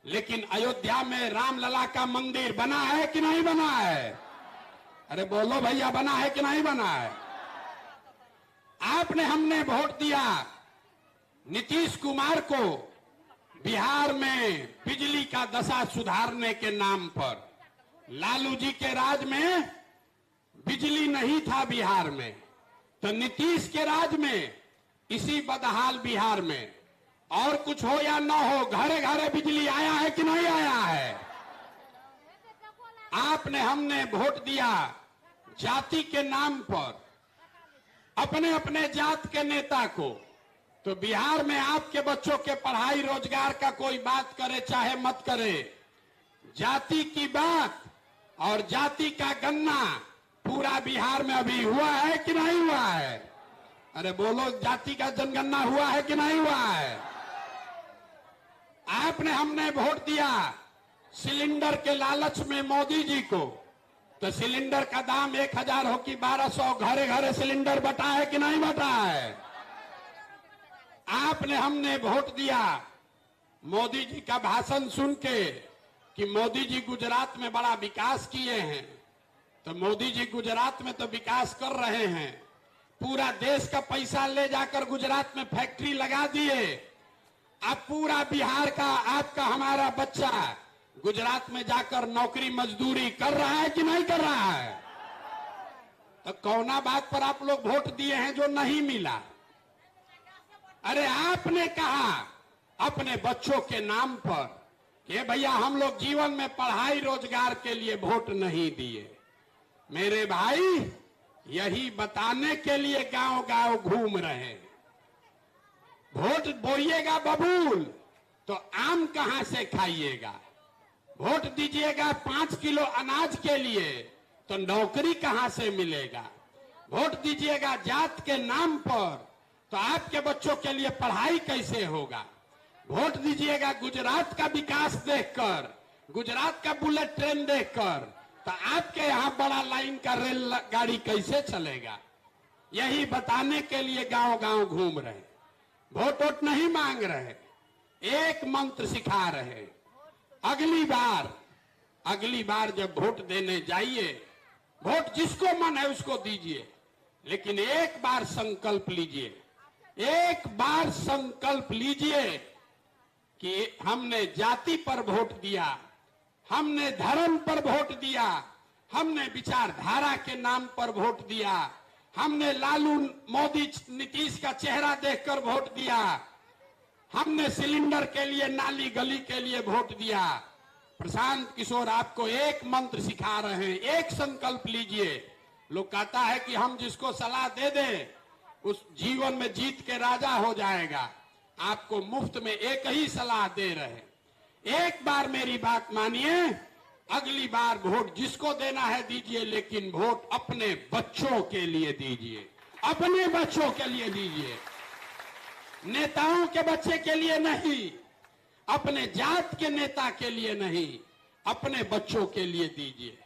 लेकिन अयोध्या में रामलला का मंदिर बना है कि नहीं बना है? अरे बोलो भैया, बना है कि नहीं बना है? आपने हमने वोट दिया नीतीश कुमार को बिहार में बिजली का दशा सुधारने के नाम पर। लालू जी के राज में बिजली नहीं था बिहार में, तो नीतीश के राज में इसी बदहाल बिहार में और कुछ हो या ना हो, घरे घरे बिजली आया है कि नहीं आया है? आपने हमने वोट दिया जाति के नाम पर अपने अपने जात के नेता को, तो बिहार में आपके बच्चों के पढ़ाई रोजगार का कोई बात करे चाहे मत करे, जाति की बात और जाति का गन्ना पूरा बिहार में अभी हुआ है कि नहीं हुआ है? अरे बोलो, जाति का जनगणना हुआ है कि नहीं हुआ है? आपने हमने वोट दिया सिलेंडर के लालच में मोदी जी को, तो सिलेंडर का दाम 1000 हो कि 1200, घरे घरे सिलेंडर बटा है कि नहीं बटा है? आपने हमने वोट दिया मोदी जी का भाषण सुन के कि मोदी जी गुजरात में बड़ा विकास किए हैं, तो मोदी जी गुजरात में तो विकास कर रहे हैं, पूरा देश का पैसा ले जाकर गुजरात में फैक्ट्री लगा दिए। अब पूरा बिहार का आपका हमारा बच्चा गुजरात में जाकर नौकरी मजदूरी कर रहा है कि नहीं कर रहा है? तो कौना बात पर आप लोग वोट दिए हैं जो नहीं मिला? अरे आपने कहा अपने बच्चों के नाम पर कि भैया हम लोग जीवन में पढ़ाई रोजगार के लिए वोट नहीं दिए। मेरे भाई, यही बताने के लिए गांव गांव घूम रहे हैं। वोट बोइएगा बबूल तो आम कहां से खाइएगा? वोट दीजिएगा 5 किलो अनाज के लिए तो नौकरी कहां से मिलेगा? वोट दीजिएगा जात के नाम पर तो आपके बच्चों के लिए पढ़ाई कैसे होगा? वोट दीजिएगा गुजरात का विकास देखकर, गुजरात का बुलेट ट्रेन देखकर, तो आपके यहां बड़ा लाइन का रेल गाड़ी कैसे चलेगा? यही बताने के लिए गांव गांव घूम रहे, वोट वोट नहीं मांग रहे, एक मंत्र सिखा रहे। अगली बार जब वोट देने जाइए, वोट जिसको मन है उसको दीजिए, लेकिन एक बार संकल्प लीजिए कि हमने जाति पर वोट दिया, हमने धर्म पर वोट दिया, हमने विचारधारा के नाम पर वोट दिया, हमने लालू मोदी नीतीश का चेहरा देखकर वोट दिया, हमने सिलेंडर के लिए नाली गली के लिए वोट दिया। प्रशांत किशोर आपको एक मंत्र सिखा रहे हैं, एक संकल्प लीजिए। लोग कहता है कि हम जिसको सलाह दे दें उस जीवन में जीत के राजा हो जाएगा। आपको मुफ्त में एक ही सलाह दे रहे हैं, एक बार मेरी बात मानिए, अगली बार वोट जिसको देना है दीजिए, लेकिन वोट अपने बच्चों के लिए दीजिए, अपने बच्चों के लिए दीजिए, नेताओं के बच्चे के लिए नहीं, अपने जात के नेता के लिए नहीं, अपने बच्चों के लिए दीजिए।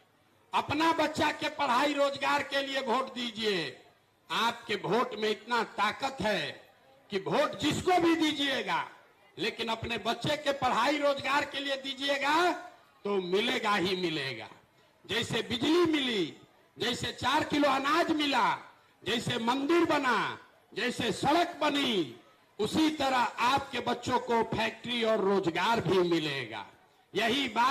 अपना बच्चा के पढ़ाई रोजगार के लिए वोट दीजिए। आपके वोट में इतना ताकत है कि वोट जिसको भी दीजिएगा, लेकिन अपने बच्चे के पढ़ाई रोजगार के लिए दीजिएगा तो मिलेगा ही मिलेगा। जैसे बिजली मिली, जैसे 4 किलो अनाज मिला, जैसे मंदिर बना, जैसे सड़क बनी, उसी तरह आपके बच्चों को फैक्ट्री और रोजगार भी मिलेगा। यही बात